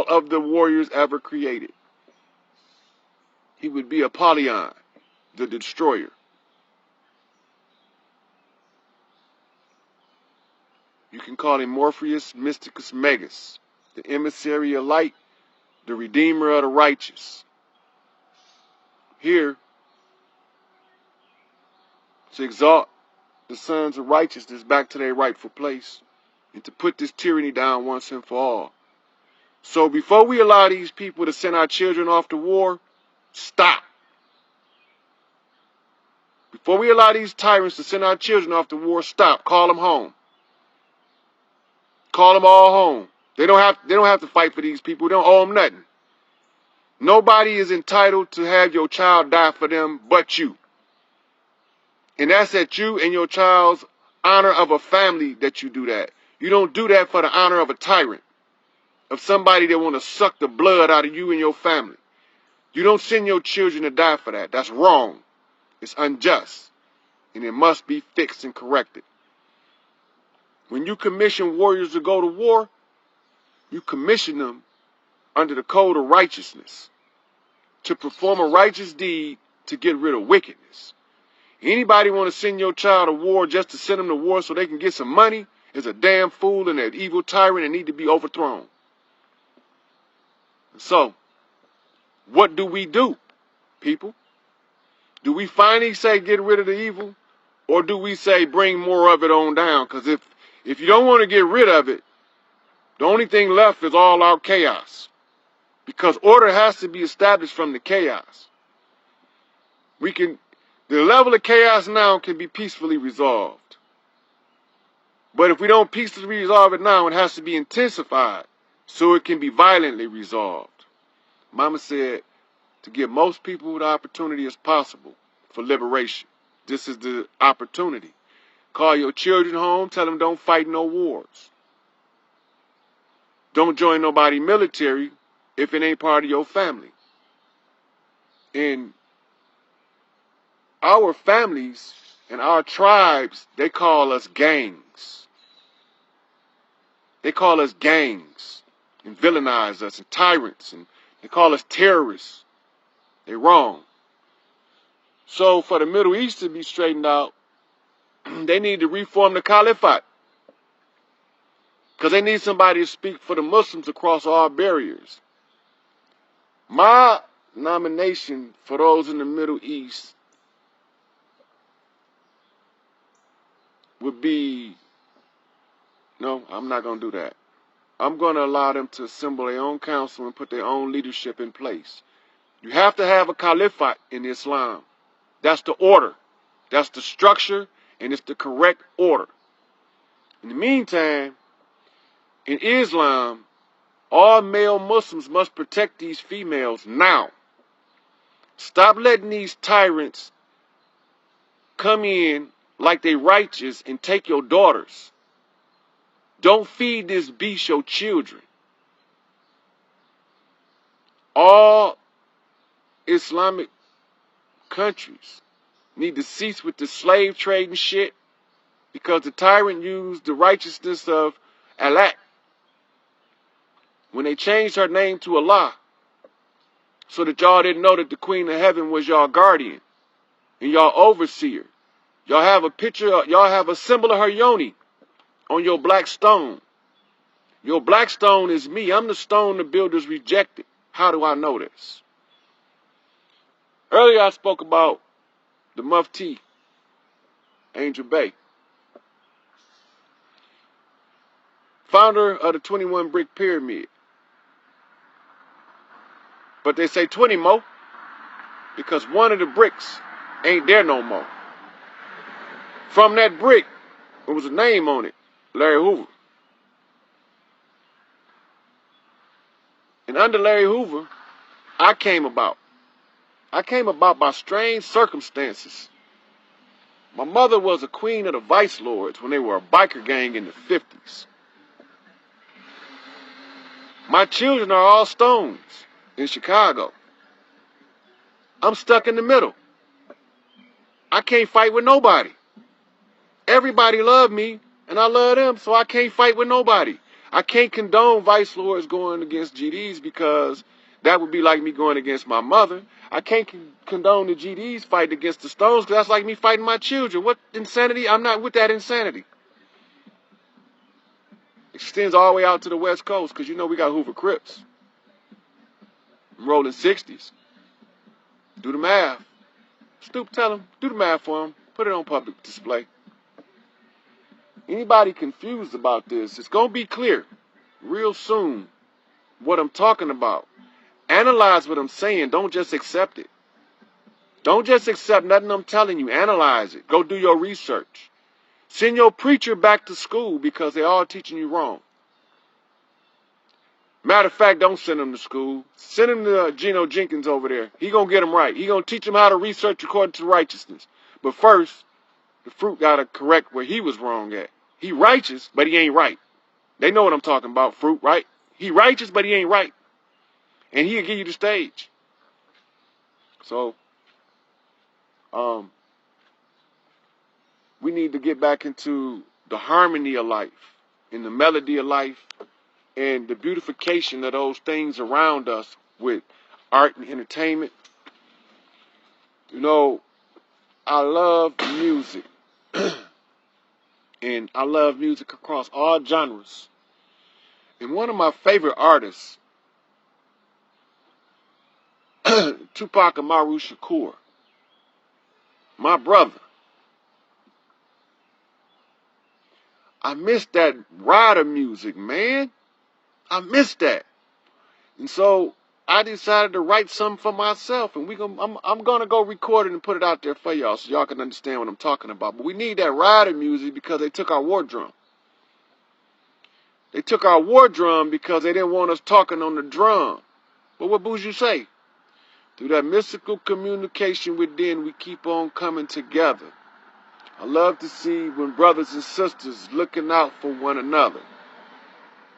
all of the warriors ever created. He would be Apollyon, the destroyer. You can call him Morpheus Mysticus Megas, the emissary of light, the redeemer of the righteous. Here, to exalt the sons of righteousness back to their rightful place, and to put this tyranny down once and for all. So before we allow these people to send our children off to war, stop. Before we allow these tyrants to send our children off to war, stop. Call them home. Call them all home. They don't have to fight for these people. They don't owe them nothing. Nobody is entitled to have your child die for them but you. And that's at you and your child's honor of a family that you do that. You don't do that for the honor of a tyrant, of somebody that want to suck the blood out of you and your family. You don't send your children to die for that. That's wrong. It's unjust. And it must be fixed and corrected. When you commission warriors to go to war, you commission them under the code of righteousness to perform a righteous deed to get rid of wickedness. Anybody want to send your child to war just to send them to war so they can get some money is a damn fool and an evil tyrant and need to be overthrown. So, what do we do, people? Do we finally say get rid of the evil? Or do we say bring more of it on down? Because if you don't want to get rid of it, the only thing left is all out chaos. Because order has to be established from the chaos. The level of chaos now can be peacefully resolved. But if we don't peacefully resolve it now, it has to be intensified so it can be violently resolved. Mama said to give most people the opportunity as possible for liberation. This is the opportunity. Call your children home, tell them don't fight no wars. Don't join nobody military if it ain't part of your family. And our families and our tribes, they call us gangs. They call us gangs and villainize us and tyrants, and they call us terrorists. They're wrong. So for the Middle East to be straightened out, they need to reform the caliphate. Because they need somebody to speak for the Muslims across all barriers. My nomination for those in the Middle East would be, no, I'm not going to do that. I'm going to allow them to assemble their own council and put their own leadership in place. You have to have a caliphate in Islam. That's the order. That's the structure, and it's the correct order. In the meantime, in Islam, all male Muslims must protect these females now. Stop letting these tyrants come in like they righteous and take your daughters. Don't feed this beast your children. All Islamic countries need to cease with the slave trade and shit, because the tyrant used the righteousness of Allah when they changed her name to Allah, so that y'all didn't know that the Queen of Heaven was y'all guardian and y'all overseer. Y'all have a picture, y'all have a symbol of her yoni on your black stone. Your black stone is me. I'm the stone the builders rejected. How do I know this? Earlier I spoke about the Mufti, Angel Bay, founder of the 21 Brick Pyramid. But they say 20 more because one of the bricks ain't there no more. From that brick, there was a name on it, Larry Hoover. And under Larry Hoover, I came about. I came about by strange circumstances. My mother was a queen of the Vice Lords when they were a biker gang in the 50s. My children are all stones in Chicago. I'm stuck in the middle. I can't fight with nobody. Everybody love me, and I love them, so I can't fight with nobody. I can't condone vice lords going against GDs because that would be like me going against my mother. I can't condone the GDs fighting against the Stones because that's like me fighting my children. What insanity? I'm not with that insanity. Extends all the way out to the West Coast because you know we got Hoover Crips. Rolling 60s. Do the math. Stoop, tell him. Do the math for him. Put it on public display. Anybody confused about this, it's going to be clear real soon what I'm talking about. Analyze what I'm saying. Don't just accept it. Don't just accept nothing I'm telling you. Analyze it. Go do your research. Send your preacher back to school because they're all teaching you wrong. Matter of fact, don't send him to school. Send him to Geno Jenkins over there. He going to get him right. He going to teach him how to research according to righteousness. But first, the fruit got to correct where he was wrong at. He righteous, but he ain't right. They know what I'm talking about, fruit, right? He righteous, but he ain't right. And he'll give you the stage. So, we need to get back into the harmony of life, and the melody of life, and the beautification of those things around us with art and entertainment. You know, I love music. And I love music across all genres. And one of my favorite artists, Tupac Amaru Shakur, my brother. I miss that rider music, man. I miss that. And so I decided to write something for myself, and I'm gonna go record it and put it out there for y'all so y'all can understand what I'm talking about. But we need that rider music because they took our war drum. They took our war drum because they didn't want us talking on the drum. But what Bougie say? Through that mystical communication within, we keep on coming together. I love to see when brothers and sisters looking out for one another.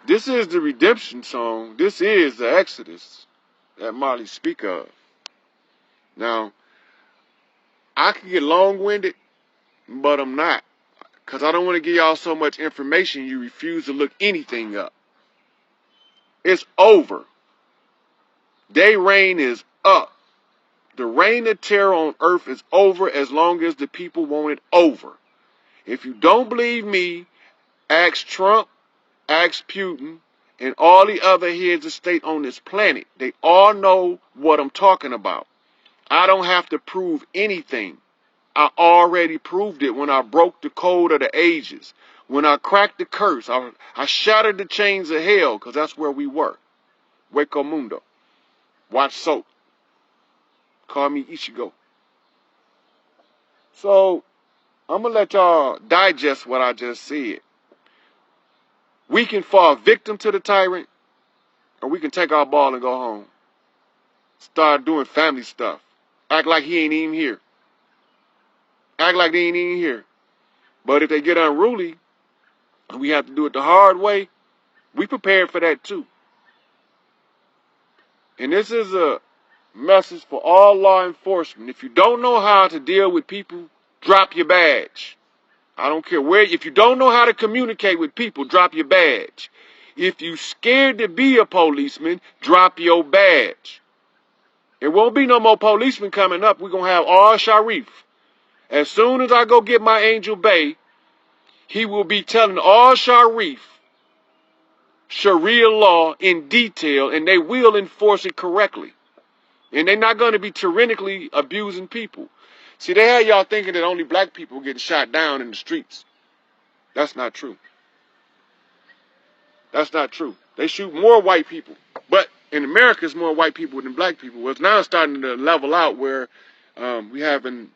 This is the redemption song. This is the Exodus that Marley speak of. Now, I can get long-winded, but I'm not. Because I don't want to give y'all so much information you refuse to look anything up. It's over. Their reign is up. The reign of terror on earth is over as long as the people want it over. If you don't believe me, ask Trump, ask Putin, and all the other heads of state on this planet. They all know what I'm talking about. I don't have to prove anything. I already proved it when I broke the code of the ages. When I cracked the curse, I shattered the chains of hell, because that's where we were. Hueco Mundo. Watch soap. Call me Ichigo. So, I'm going to let y'all digest what I just said. We can fall victim to the tyrant, or we can take our ball and go home. Start doing family stuff. Act like he ain't even here. Act like they ain't even here. But if they get unruly, and we have to do it the hard way, we prepared for that too. And this is a message for all law enforcement. If you don't know how to deal with people, drop your badge. I don't care where. If you don't know how to communicate with people, drop your badge. If you scared to be a policeman, drop your badge. There won't be no more policemen coming up. We're going to have all Sharif. As soon as I go get my Angel Bay, he will be telling all Sharif Sharia law in detail, and they will enforce it correctly. And they're not going to be tyrannically abusing people. See, they had y'all thinking that only black people getting shot down in the streets. That's not true. That's not true. They shoot more white people. But in America, it's more white people than black people. Well, it's now starting to level out where we have an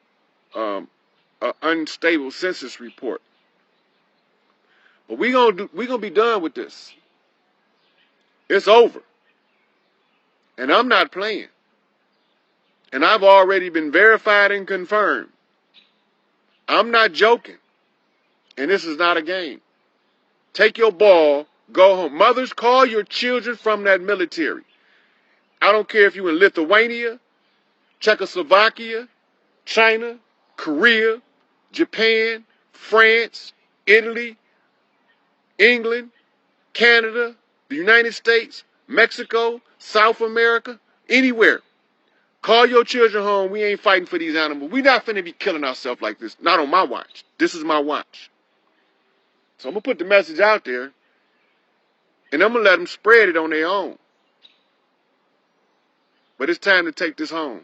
unstable census report. But we're gonna be done with this. It's over. And I'm not playing. And I've already been verified and confirmed. I'm not joking. And this is not a game. Take your ball, go home. Mothers, call your children from that military. I don't care if you're in Lithuania, Czechoslovakia, China, Korea, Japan, France, Italy, England, Canada, the United States, Mexico, South America, anywhere. Call your children home. We ain't fighting for these animals. We not finna be killing ourselves like this. Not on my watch. This is my watch. So I'm going to put the message out there, and I'm going to let them spread it on their own. But it's time to take this home.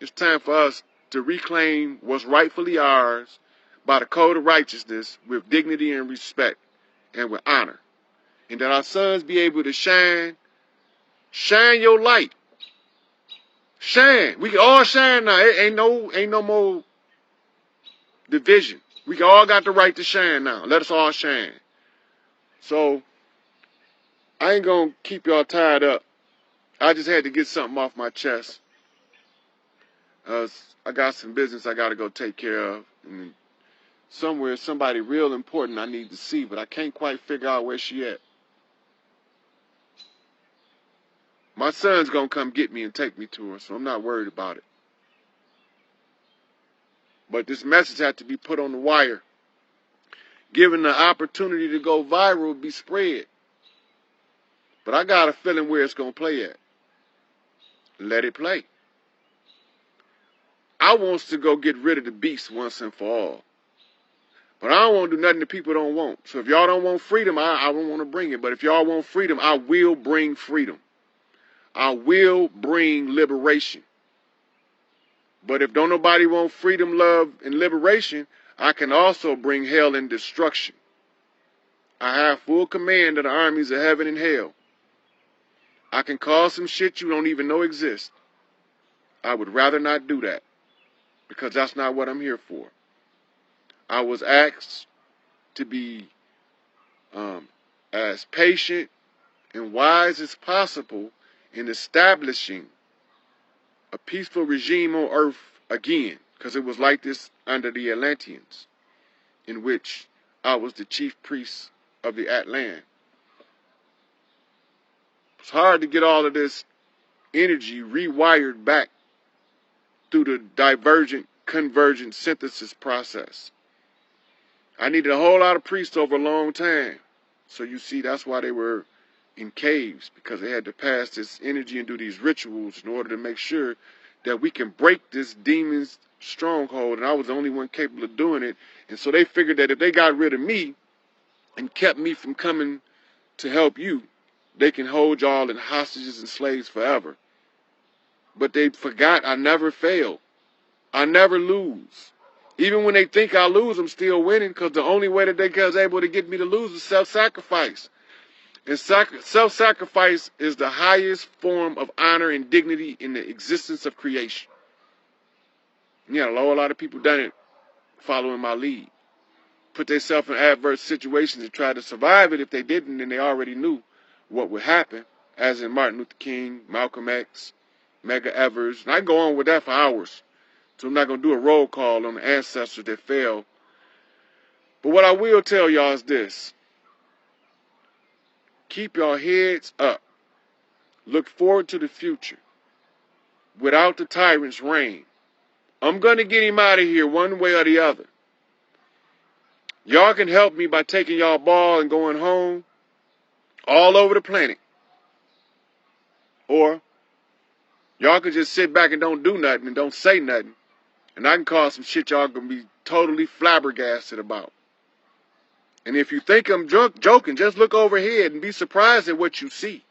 It's time for us to reclaim what's rightfully ours by the code of righteousness with dignity and respect and with honor. And that our sons be able to shine your light. Shine. We can all shine now. It ain't no more division. We all got the right to shine now. Let us all shine. So, I ain't gonna keep y'all tied up. I just had to get something off my chest. I got some business I gotta go take care of. And somewhere, somebody real important I need to see, but I can't quite figure out where she at. My son's gonna come get me and take me to her, so I'm not worried about it. But this message had to be put on the wire. Given the opportunity to go viral, be spread. But I got a feeling where it's gonna play at. Let it play. I wants to go get rid of the beast once and for all. But I don't want to do nothing that people don't want. So if y'all don't want freedom, I don't want to bring it. But if y'all want freedom, I will bring freedom. I will bring liberation. But if don't nobody want freedom, love, and liberation, I can also bring hell and destruction. I have full command of the armies of heaven and hell. I can cause some shit you don't even know exists. I would rather not do that, because that's not what I'm here for. I was asked to be as patient and wise as possible in establishing a peaceful regime on earth again, because it was like this under the Atlanteans, in which I was the chief priest of the Atlan. It's hard to get all of this energy rewired back through the divergent, convergent synthesis process. I needed a whole lot of priests over a long time. So you see, that's why they were in caves, because they had to pass this energy and do these rituals in order to make sure that we can break this demon's stronghold. And I was the only one capable of doing it. And so they figured that if they got rid of me and kept me from coming to help you, they can hold y'all in hostages and slaves forever. But they forgot I never fail. I never lose. Even when they think I lose, I'm still winning, because the only way that they was able to get me to lose is self-sacrifice. And self-sacrifice is the highest form of honor and dignity in the existence of creation. Yeah, a lot of people done it following my lead. Put themselves in adverse situations and tried to survive it. If they didn't, then they already knew what would happen, as in Martin Luther King, Malcolm X, Medgar Evers. And I go on with that for hours. So I'm not going to do a roll call on the ancestors that fell. But what I will tell y'all is this. Keep your heads up. Look forward to the future. Without the tyrant's reign. I'm going to get him out of here one way or the other. Y'all can help me by taking y'all ball and going home all over the planet. Or y'all can just sit back and don't do nothing and don't say nothing. And I can cause some shit y'all going to be totally flabbergasted about. And if you think I'm joking, just look overhead and be surprised at what you see.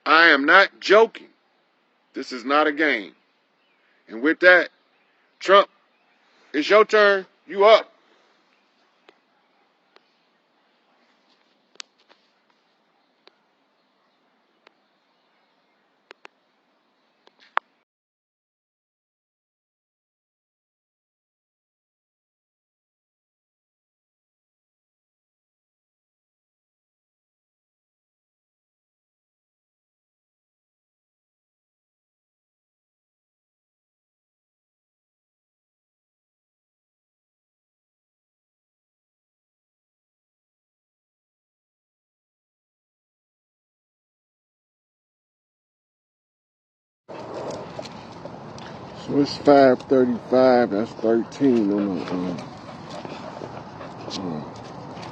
I am not joking. This is not a game. And with that, Trump, it's your turn. You up. So it's 5:35. That's 13 on the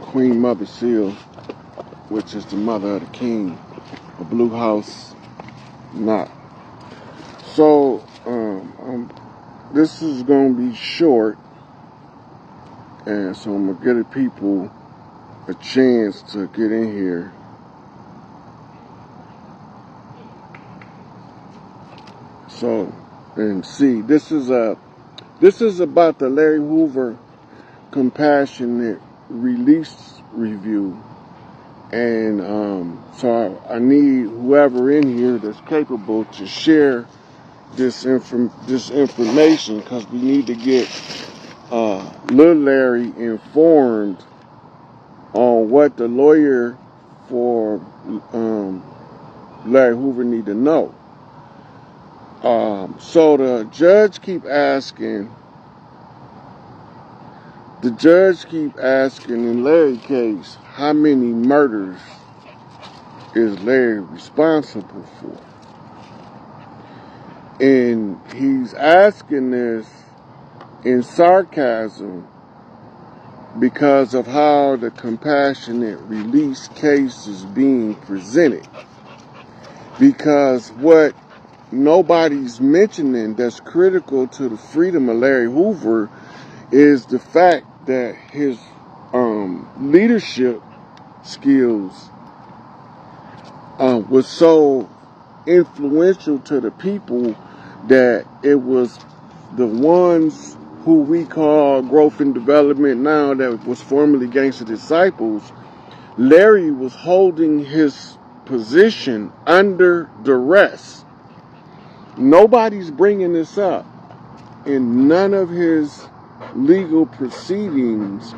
Queen Mother Seal. which is the mother of the king, a blue house knot. So this is going to be short, and so I'm going to give people a chance to get in here. So, and see, this is about the Larry Hoover Compassionate Release Review. And so I need whoever in here that's capable to share this information, because we need to get little Larry informed on what the lawyer for Larry Hoover need to know. So the judge keep asking in Larry's case, how many murders is Larry responsible for? And he's asking this in sarcasm because of how the compassionate release case is being presented. Because what nobody's mentioning that's critical to the freedom of Larry Hoover is the fact that his leadership skills was so influential to the people that it was the ones who we call growth and development now, that was formerly Gangster Disciples. Larry was holding his position under duress. Nobody's bringing this up in none of his legal proceedings,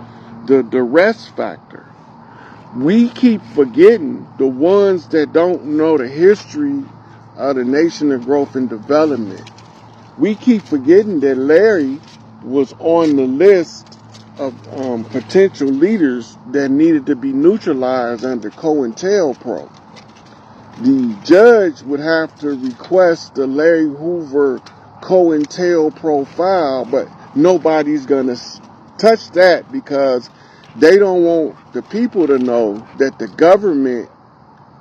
the duress factor. We keep forgetting, the ones that don't know the history of the nation of growth and development. We keep forgetting that Larry was on the list of potential leaders that needed to be neutralized under COINTELPRO. The judge would have to request the Larry Hoover COINTELPRO file, but nobody's going to touch that because they don't want the people to know that the government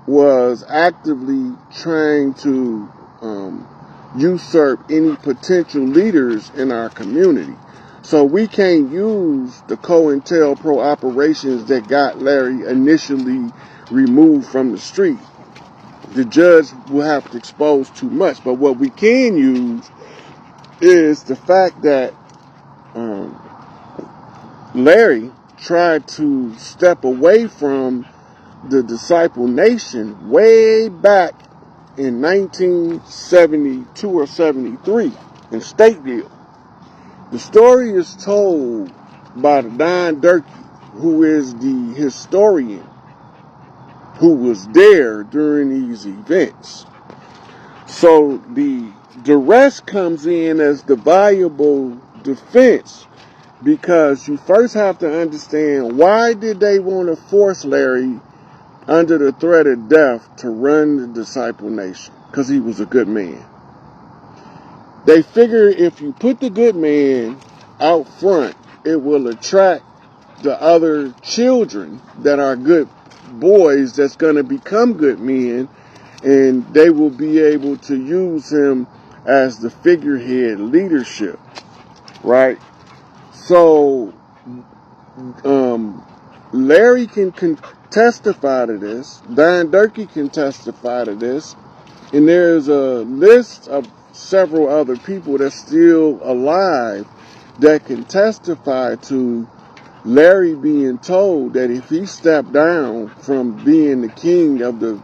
was actively trying to usurp any potential leaders in our community. So we can't use the COINTELPRO operations that got Larry initially removed from the street. The judge will have to expose too much. But what we can use is the fact that Larry tried to step away from the Disciple Nation way back in 1972 or 73 in Stateville. The story is told by Don Durkee, who is the historian who was there during these events. So the duress comes in as the viable defense, because you first have to understand, why did they want to force Larry under the threat of death to run the Disciple Nation? Because he was a good man. They figure if you put the good man out front, it will attract the other children that are good boys that's going to become good men, and they will be able to use him as the figurehead leadership, right? So Larry can testify to this. Don Durkee can testify to this. And there's a list of several other people that's still alive that can testify to Larry being told that if he stepped down from being the king of the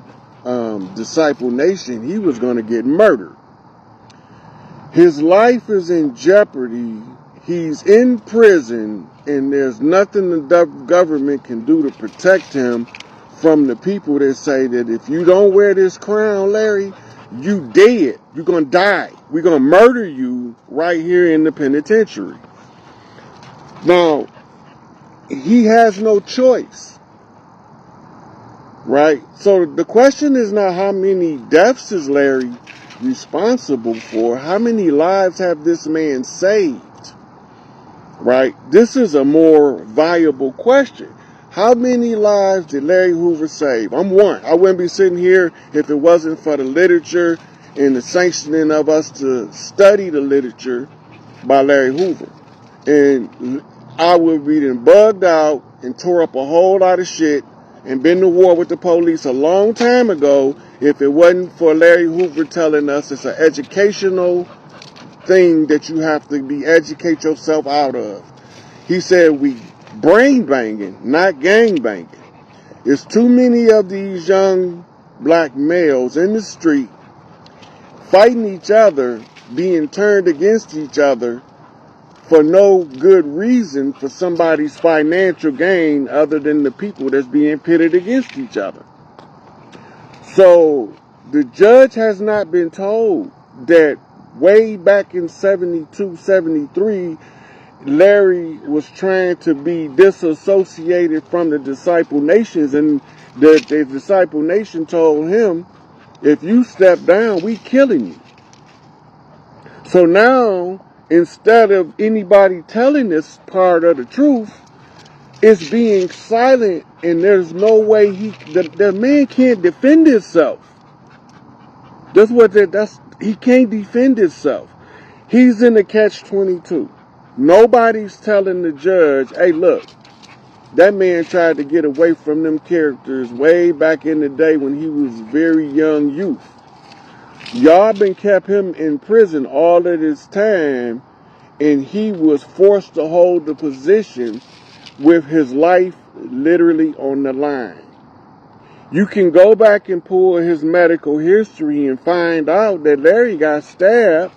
Disciple Nation, he was going to get murdered. His life is in jeopardy. He's in prison, and there's nothing the government can do to protect him from the people that say that if you don't wear this crown, Larry, you dead. You're going to die. We're going to murder you right here in the penitentiary. Now, he has no choice, right? So the question is not how many deaths is Larry responsible for. How many lives have this man saved, right? This is a more viable question. How many lives did Larry Hoover save? I'm one. I wouldn't be sitting here if it wasn't for the literature and the sanctioning of us to study the literature by Larry Hoover. And I would be then bugged out and tore up a whole lot of shit and been to war with the police a long time ago if it wasn't for Larry Hoover telling us it's an educational thing that you have to educate yourself out of. He said we brain banging, not gang banging. It's too many of these young black males in the street fighting each other, being turned against each other for no good reason for somebody's financial gain other than the people that's being pitted against each other. So the judge has not been told that way back in 72, 73, Larry was trying to be disassociated from the disciple nations, and the disciple nation told him, if you step down, we killing you. So now, instead of anybody telling this part of the truth, it's being silent, and there's no way the man can't defend himself. He can't defend himself. He's in the catch-22. Nobody's telling the judge, hey, look, that man tried to get away from them characters way back in the day when he was very young youth. Y'all been kept him in prison all of this time, and he was forced to hold the position with his life literally on the line. You can go back and pull his medical history and find out that Larry got stabbed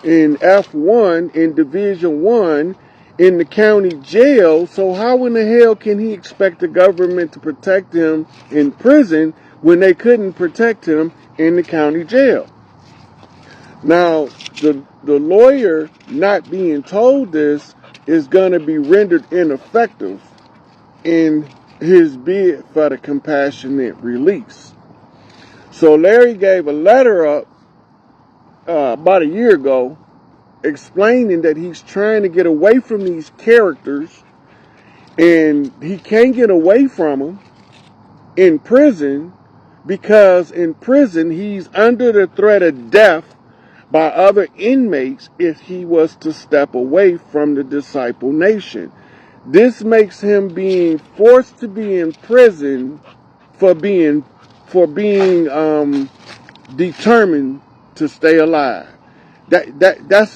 in F1 in Division 1 in the county jail. So how in the hell can he expect the government to protect him in prison when they couldn't protect him in the county jail? Now, the lawyer not being told this is going to be rendered ineffective in his bid for the compassionate release. So Larry gave a letter up about a year ago explaining that he's trying to get away from these characters, and he can't get away from them in prison because in prison he's under the threat of death by other inmates if he was to step away from the disciple nation. This makes him being forced to be in prison for being determined to stay alive. That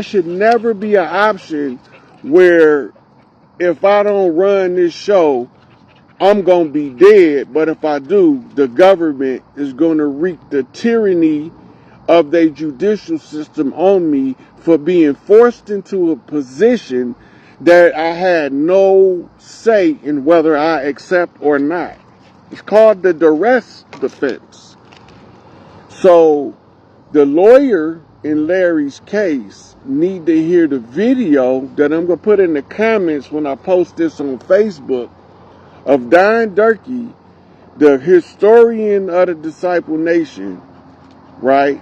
should never be an option where if I don't run this show, I'm going to be dead, but if I do, the government is going to wreak the tyranny of their judicial system on me for being forced into a position that I had no say in whether I accept or not. It's called the Duress defense. So the lawyer in Larry's case need to hear the video that I'm going to put in the comments when I post this on Facebook of Don Durkee, the historian of the Disciple Nation, right,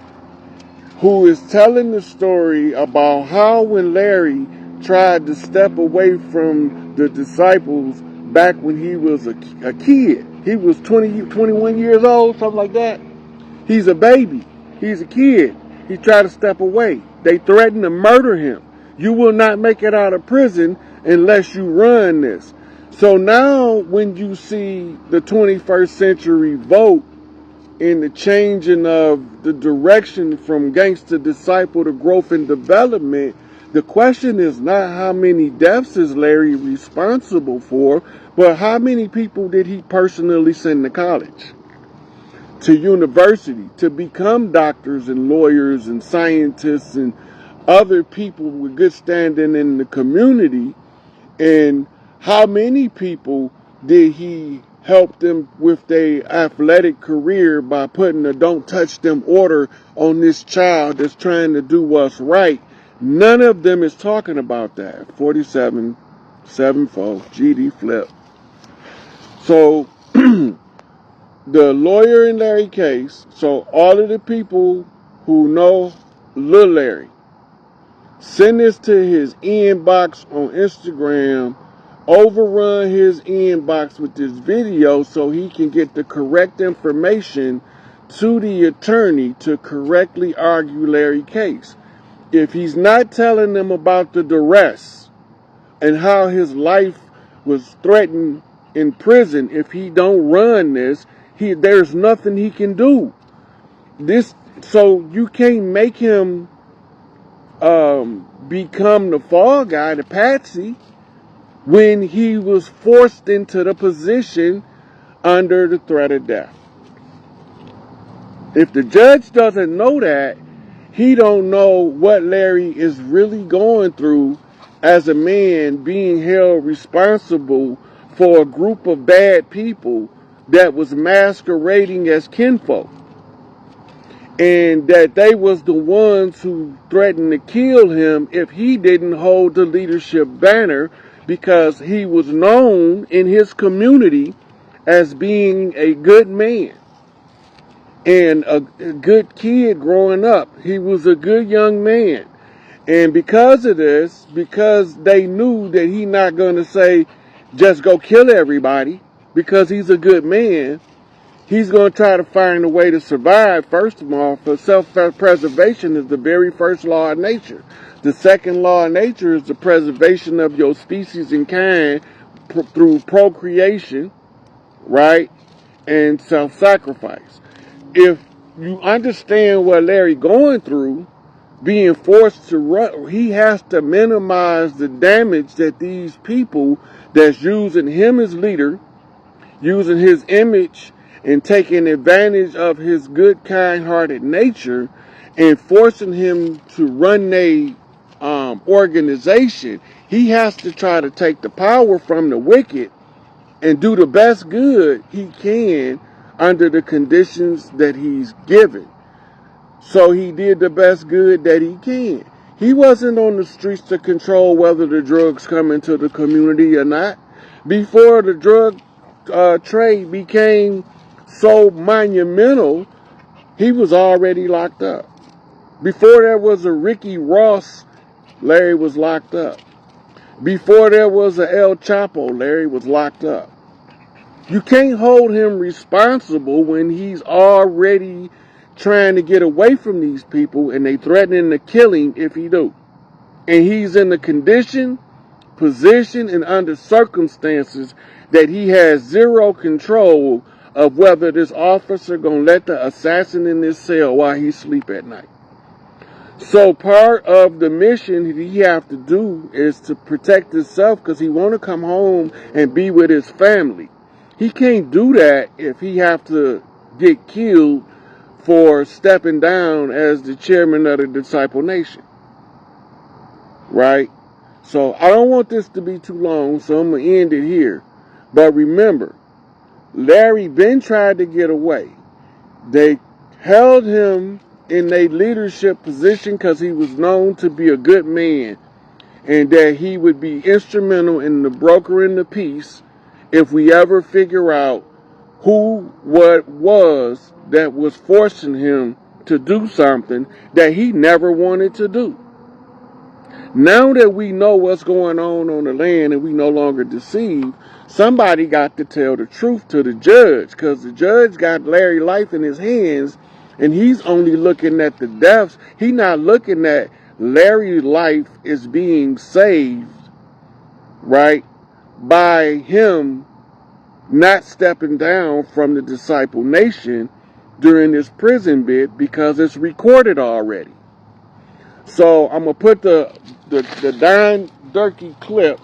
who is telling the story about how when Larry tried to step away from the disciples back when he was a kid. He was 21 years old, something like that. He's a baby. He's a kid. He tried to step away. They threatened to murder him. You will not make it out of prison unless you run this. So now when you see the 21st century vote in the changing of the direction from gangster disciple to growth and development, the question is not how many deaths is Larry responsible for, but how many people did he personally send to college, to university, to become doctors and lawyers and scientists and other people with good standing in the community, and how many people did he help them with their athletic career by putting a don't touch them order on this child that's trying to do what's right. None of them is talking about that. 47, 74, GD flip. So the lawyer in Larry case, so all of the people who know Lil Larry, send this to his inbox on Instagram overrun his inbox with this video so he can get the correct information to the attorney to correctly argue Larry's case. If he's not telling them about the duress and how his life was threatened in prison, if he don't run this, there's nothing he can do. So you can't make him become the fall guy, the patsy, when he was forced into the position under the threat of death. If the judge doesn't know that, he don't know what Larry is really going through as a man being held responsible for a group of bad people that was masquerading as kinfolk. And that they was the ones who threatened to kill him if he didn't hold the leadership banner, because he was known in his community as being a good man and a good kid growing up. He was a good young man. And because of this, because they knew that he's not going to say, just go kill everybody, because he's a good man, he's going to try to find a way to survive. First of all, for self-preservation is the very first law of nature. The second law of nature is the preservation of your species and kind through procreation, right? And self-sacrifice. If you understand what Larry going through, being forced to run, he has to minimize the damage that these people that's using him as leader, using his image and taking advantage of his good, kind-hearted nature and forcing him to run a organization. He has to try to take the power from the wicked and do the best good he can under the conditions that he's given. So he did the best good that he can. He wasn't on the streets to control whether the drugs come into the community or not. Before the drug trade became so monumental, he was already locked up. Before there was a Ricky Ross, Larry was locked up. Before there was a El Chapo, Larry was locked up. You can't hold him responsible when he's already trying to get away from these people and they threatening to kill him if he do. And he's in the condition, position, and under circumstances that he has zero control of whether this officer gonna let the assassin in this cell while he sleep at night. So part of the mission he have to do is to protect himself, because he want to come home and be with his family. He can't do that if he have to get killed for stepping down as the chairman of the Disciple Nation. Right? So I don't want this to be too long, so I'm going to end it here. But remember, Larry Ben tried to get away. They held him in a leadership position because he was known to be a good man, and that he would be instrumental in the brokering the peace if we ever figure out what was that was forcing him to do something that he never wanted to do. Now that we know what's going on the land and we no longer deceive, somebody got to tell the truth to the judge, because the judge got Larry's life in his hands and he's only looking at the deaths. He's not looking at Larry's life is being saved, right, by him not stepping down from the Disciple Nation during this prison bit, because it's recorded already. So I'm going to put the Don Durkee clip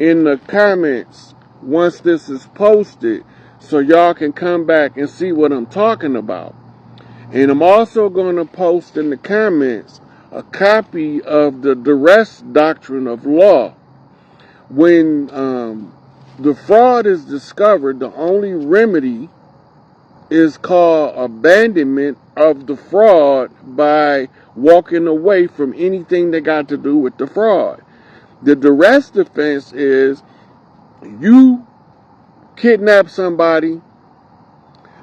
in the comments once this is posted, so y'all can come back and see what I'm talking about. And I'm also going to post in the comments a copy of the Duress doctrine of law. When the fraud is discovered, the only remedy is called abandonment of the fraud by walking away from anything that got to do with the fraud. The duress defense is you kidnap somebody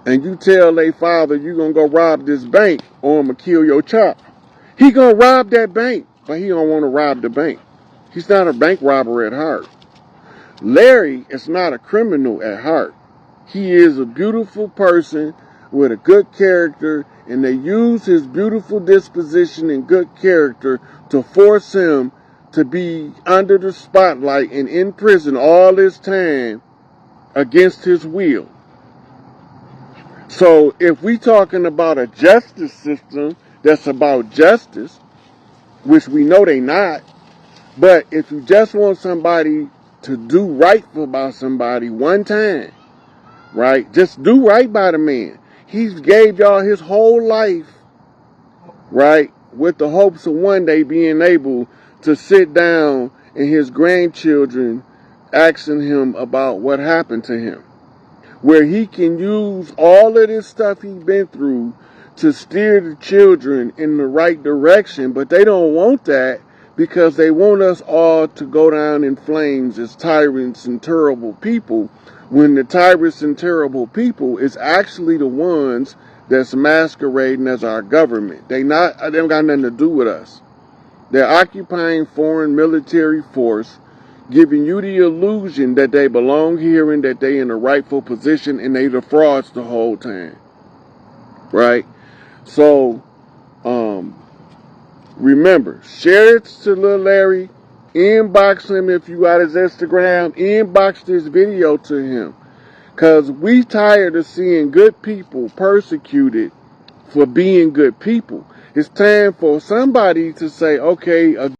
and you tell their father you're going to go rob this bank or I'm going to kill your child. He going to rob that bank, but he don't want to rob the bank. He's not a bank robber at heart. Larry is not a criminal at heart. He is a beautiful person with a good character, and they use his beautiful disposition and good character to force him to be under the spotlight and in prison all this time against his will. So if we talking about a justice system that's about justice, which we know they not, but if you just want somebody to do right about somebody one time, right? Just do right by the man. He's gave y'all his whole life, right? With the hopes of one day being able to sit down and his grandchildren asking him about what happened to him. Where he can use all of this stuff he's been through to steer the children in the right direction, but they don't want that because they want us all to go down in flames as tyrants and terrible people, when the tyrants and terrible people is actually the ones that's masquerading as our government. They don't got nothing to do with us. They're occupying foreign military force, giving you the illusion that they belong here and that they in a rightful position, and they the frauds the whole time. Right? So, remember, share it to Lil Larry, inbox him if you got his Instagram, inbox this video to him. Cause we tired of seeing good people persecuted for being good people. It's time for somebody to say, okay,